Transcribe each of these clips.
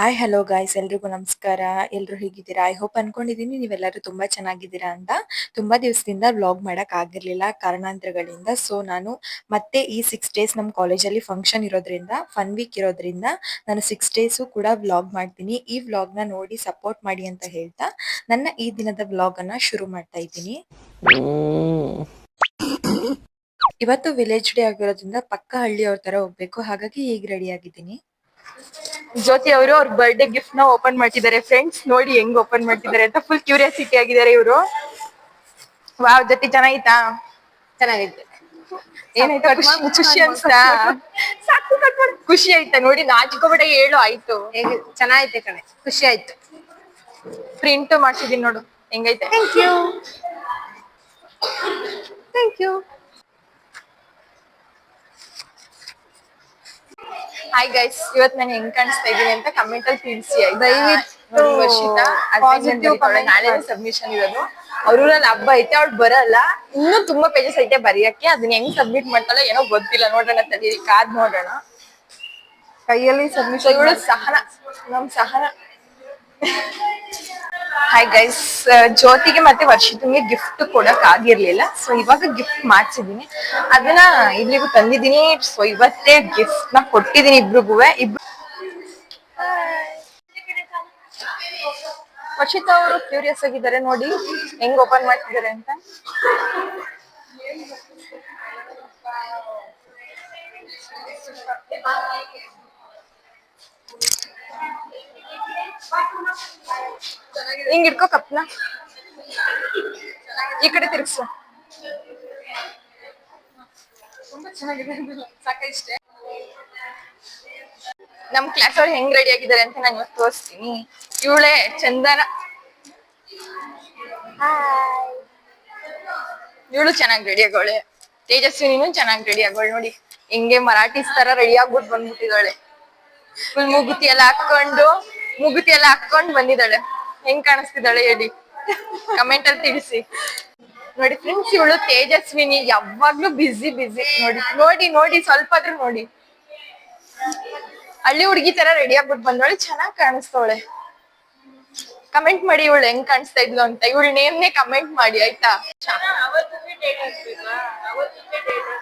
Hi hello guys ಎಲ್ರಿಗೂ ನಮಸ್ಕಾರ. ಎಲ್ರು ಹೇಗಿದ್ದೀರಾ? ಐ ಹೋಪ್ ಅನ್ಕೊಂಡಿದೀನಿ ನೀವೆಲ್ಲರೂ ತುಂಬಾ ಚೆನ್ನಾಗಿದ್ದೀರಾ ಅಂತ. ತುಂಬಾ ದಿವಸದಿಂದ ವ್ಲಾಗ್ ಮಾಡಕ್ ಆಗಿರ್ಲಿಲ್ಲ ಕಾರಣಾಂತರಗಳಿಂದ. ಸೊ ನಾನು ಮತ್ತೆ ಈ 6 ಡೇಸ್ ನಮ್ಮ ಕಾಲೇಜಲ್ಲಿ ಫಂಕ್ಷನ್ ಇರೋದ್ರಿಂದ, ಫನ್ ವೀಕ್ ಇರೋದ್ರಿಂದ ನಾನು 6 ಡೇಸು ಕೂಡ ವ್ಲಾಗ್ ಮಾಡ್ತೀನಿ. ಈ ವ್ಲಾಗ್ ನ ನೋಡಿ ಸಪೋರ್ಟ್ ಮಾಡಿ ಅಂತ ಹೇಳ್ತಾ ನನ್ನ ಈ ದಿನದ ವ್ಲಾಗ್ ಅನ್ನ ಶುರು ಮಾಡ್ತಾ ಇದ್ದೀನಿ. ಇವತ್ತು ವಿಲೇಜ್ ಡೇ ಆಗಿರೋದ್ರಿಂದ ಪಕ್ಕ ಹಳ್ಳಿಯವ್ರ ತರ ಹೋಗ್ಬೇಕು, ಹಾಗಾಗಿ ಈಗ ರೆಡಿ ಆಗಿದ್ದೀನಿ. ಜ್ಯೋತಿ ಅವರು ಅವ್ರ ಬರ್ಡೇ ಗಿಫ್ಟ್ ನ ಓಪನ್ ಮಾಡ್ತಿದ್ದಾರೆ. ಫ್ರೆಂಡ್ಸ್ ನೋಡಿ ಹೆಂಗ್ ಓಪನ್ ಮಾಡ್ತಿದ್ದಾರೆ ಅಂತ ಫುಲ್ ಕ್ಯೂರಿಯಾಸಿಟಿ ಆಗಿದ್ದಾರೆ ಇವರು. ವಾವ್ ಜ್ಯೋತಿ ಚೆನ್ನಾಗಿತ್ತಾ? ಚೆನ್ನಾಗಿತ್ತು. ಏನಾಯ್ತಾ? ಖುಷಿ ಅನ್ಸ್ತಾ? ಸಾಕು ಕಟ್ ಮಾಡಿ. ಖುಷಿ ಆಯ್ತಾ? ನೋಡಿ ನಾಚಿಕೋಬೇಡ, ಹೇಳು ಆಯ್ತು. ಚೆನ್ನಾಗೈತೆ ಕಣೆ, ಖುಷಿ ಆಯ್ತು. ಪ್ರಿಂಟ್ ಮಾಡ್ಸಿದೀನಿ ನೋಡು ಹೆಂಗೈತೆ. Thank you. Thank you. Hi guys, ಇವತ್ ನಾನು ಹೆಂಗ್ ಕಾಣಿಸ್ತಾ ಇದೀನಿ ಅಂತ ಕಮೆಂಟ್ ಅಲ್ಲಿ ತಿಳಿಸಿ. ದಯವಿಟ್ಟು ವರ್ಷಿತಾ ಪಾಸಿಟಿವ್ ನಾಳೆ ಸಬ್ಮಿಷನ್ ಇರೋದು. ಅವ್ರಲ್ಲಿ ಹಬ್ಬ ಐತೆ, ಅವಳು ಬರಲ್ಲ. ಇನ್ನೂ ತುಂಬಾ ಪೇಜಸ್ ಐತೆ ಬರೆಯಕ್ಕೆ. ಅದನ್ನ ಹೆಂಗ್ ಸಬ್ಮಿಟ್ ಮಾಡ್ತಾಳೆ ಏನೋ ಗೊತ್ತಿಲ್ಲ. ನೋಡೋಣ ತಡಿ, ಕಾದ್ ನೋಡೋಣ. ಕೈಯಲ್ಲಿ ಸಬ್ಮಿಷನ್. ಇವಳು ಸಹನ, ನಮ್ ಸಹನ. ಹಾಯ್ ಗೈಸ್, ಜ್ಯೋತಿಗೆ ಮತ್ತೆ ವರ್ಷಿತಂಗೆ ಗಿಫ್ಟ್ ಕೊಡಕ್ ಆಗಿರ್ಲಿಲ್ಲ. ಸೊ ಇವಾಗ ಗಿಫ್ಟ್ ಮಾಡ್ಸಿದೀನಿ, ಅದನ್ನ ಇಲ್ಲಿಗೂ ತಂದಿದೀನಿ. ಸೊ ಇವತ್ತೇ ಗಿಫ್ಟ್ ನ ಕೊಟ್ಟಿದೀನಿ ಇಬ್ರಿಗೂ. ವರ್ಷಿತಾ ಅವರು ಕ್ಯೂರಿಯಸ್ ಆಗಿದ್ದಾರೆ, ನೋಡಿ ಹೆಂಗ್ ಓಪನ್ ಮಾಡ್ತಿದ್ದಾರೆ ಅಂತ. ಹಿಂಗ್ ಇಟ್ಕೋ ಕಪ್ನ, ಈ ಕಡೆ ತಿರ್ಗ್ಸು. ನಮ್ ಕ್ಲಾಸ್ ಅವ್ರು ಹೆಂಗ್ ರೆಡಿ ಆಗಿದ್ದಾರೆ ಅಂತ ನಾನು ಇವತ್ತು ತೋರಿಸ್ತೀನಿ. ಇವಳೆ ಚಂದನ, ಇವಳು ಚೆನ್ನಾಗಿ ರೆಡಿ ಆಗೋಳೆ. ತೇಜಸ್ವಿನಿನೂ ಚೆನ್ನಾಗಿ ರೆಡಿ ಆಗೋಳೆ. ನೋಡಿ ಹಿಂಗೆ ಮರಾಠೀಸ್ ತರ ರೆಡಿ ಆಗ್ಬಿಟ್ಟು ಬಂದ್ಬಿಟ್ಟಿದ್ದಾಳೆ. ಫುಲ್ ಮೂಗುತಿ ಎಲ್ಲ ಹಾಕೊಂಡು ಬಂದಿದ್ದಾಳೆ. ಹೆಂಗ್ ಕಾಣಿಸ್ತಿದ್ದಾಳೆ ಹೇಳಿ, ಕಮೆಂಟ್ ಅಲ್ಲಿ ತಿಳಿಸಿ. ನೋಡಿ ಫ್ರೆಂಡ್ಸ್, ಇವಳು ತೇಜಸ್ವಿನಿ ಯಾವಾಗ್ಲೂ ಬಿಸಿ. ನೋಡಿ ನೋಡಿ ನೋಡಿ, ಸ್ವಲ್ಪ ಆದ್ರೂ ನೋಡಿ. ಹಳ್ಳಿ ಹುಡುಗಿ ತರ ರೆಡಿ ಆಗ್ಬಿಟ್ಟು ಬಂದವಳೆ, ಚೆನ್ನಾಗ್ ಕಾಣಿಸ್ತವಳೆ. ಕಮೆಂಟ್ ಮಾಡಿ ಇವಳು ಹೆಂಗ್ ಕಾಣಿಸ್ತಾ ಇದ್ಲು ಅಂತ. ಇವಳ ನೇಮ್ನೇ ಕಮೆಂಟ್ ಮಾಡಿ ಆಯ್ತಾ.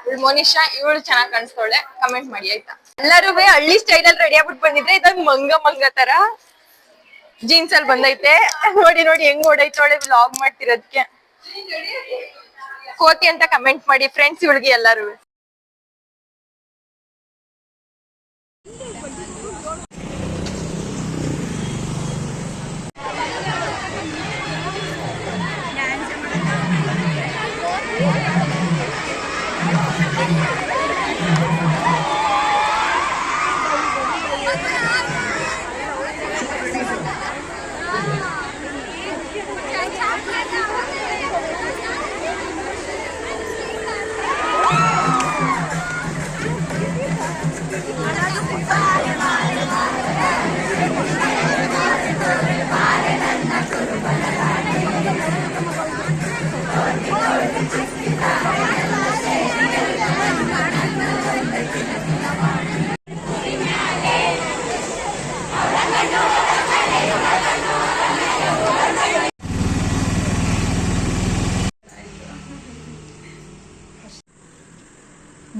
ಇವಳು ಮೋನಿಶಾ, ಇವಳು ಚೆನ್ನಾಗ್ ಕಾಣಿಸ್ತವಳೆ, ಕಮೆಂಟ್ ಮಾಡಿ ಆಯ್ತಾ. ಎಲ್ಲರೂ ಹಳ್ಳಿ ಸ್ಟೈಲ್ ಅಲ್ಲಿ ರೆಡಿ ಆಗ್ಬಿಟ್ಟು ಬಂದಿದ್ರೆ, ಇದಾಗ ಮಂಗ ತರ ಜೀನ್ಸ್ ಅಲ್ಲಿ ಬಂದೈತೆ. ನೋಡಿ ನೋಡಿ ಹೆಂಗ್ ಓಡೈತವಳೆ ವ್ಲಾಗ್ ಮಾಡ್ತಿರೋದಕ್ಕೆ. ಕೋತಿ ಅಂತ ಕಮೆಂಟ್ ಮಾಡಿ ಫ್ರೆಂಡ್ಸ್ ಇವಳಿಗೆ ಎಲ್ಲಾರು.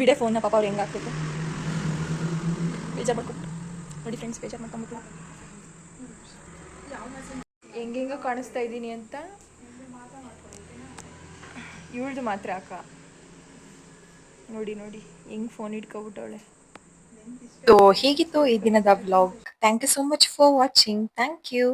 ಬಿಡೆ ಫೋನ್ನ ಪಾಪ ಅವ್ರು ಹೆಂಗೆ ಆಗ್ತಿತ್ತು, ಬೇಜಾರು ಮಾಡ್ಕೊಬಿಟ್ಟು. ನೋಡಿ ಫ್ರೆಂಡ್ಸ್, ಬೇಜಾರು ಮಾಡ್ಕೊಂಬಿಟ್ಟು ಹೆಂಗೆಂಗ ಕಾಣಿಸ್ತಾ ಇದ್ದೀನಿ ಅಂತ. ಇವಳ್ದು ಮಾತ್ರ ಅಕ್ಕ ನೋಡಿ ನೋಡಿ ಹೆಂಗ್ ಫೋನ್ ಇಟ್ಕೊಬಿಟ್ಟವಳೆ. ಸೊ ಹೀಗಿತ್ತು ಈ ದಿನದ vlog. Thank you so much for watching. Thank you.